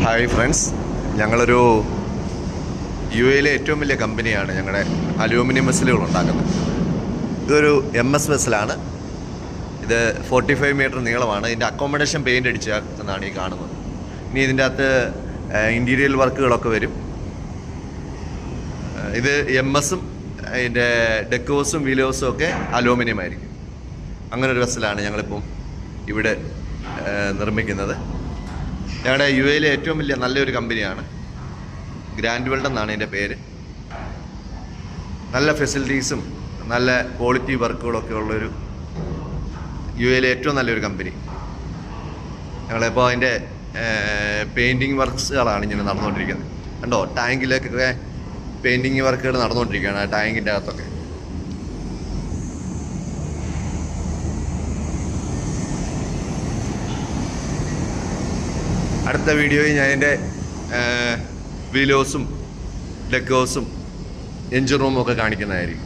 Hi friends, ഞങ്ങളൊരു U എയിലെ ഏറ്റവും വലിയ കമ്പനിയാണ് ഞങ്ങളുടെ അലൂമിനിയം വെസലുകൾ ഉണ്ടാക്കുന്നത്. ഇതൊരു MS വെസലാണ്. ഇത് 45 മീറ്റർ നീളമാണ്. ഇതിൻ്റെ അക്കോമഡേഷൻ പെയിൻ്റ് അടിച്ച എന്നാണ് ഈ കാണുന്നത്. ഇനി ഇതിൻ്റെ അകത്ത് ഇൻറ്റീരിയൽ വർക്കുകളൊക്കെ വരും. ഇത് MS-ഉം അതിൻ്റെ ഡെക്കോസും വീലോസും ഒക്കെ അലൂമിനിയം ആയിരിക്കും. അങ്ങനൊരു വെസലാണ് ഞങ്ങളിപ്പം ഇവിടെ നിർമ്മിക്കുന്നത്. ഞങ്ങളുടെ യു എയിലെ ഏറ്റവും വലിയ നല്ലൊരു കമ്പനിയാണ്. ഗ്രാൻഡ് വേൾഡ് എന്നാണ് ഇതിൻ്റെ പേര്. നല്ല ഫെസിലിറ്റീസും നല്ല ക്വാളിറ്റി വർക്കുകളൊക്കെ ഉള്ളൊരു യു എയിലെ ഏറ്റവും നല്ലൊരു കമ്പനി. ഞങ്ങളിപ്പോൾ അതിൻ്റെ പെയിൻറ്റിങ് വർക്ക്സുകളാണ് ഇങ്ങനെ നടന്നുകൊണ്ടിരിക്കുന്നത്. കണ്ടോ, ടാങ്കിലേക്കൊക്കെ പെയിൻറ്റിങ് വർക്കുകൾ നടന്നുകൊണ്ടിരിക്കുകയാണ്. ആ ടാങ്കിൻ്റെ അകത്തൊക്കെ അടുത്ത വീഡിയോയിൽ ഞാൻ അതിൻ്റെ വീലോസും ഡെക്കോസും എൻജിൻ റൂമും ഒക്കെ കാണിക്കുന്നതായിരിക്കും.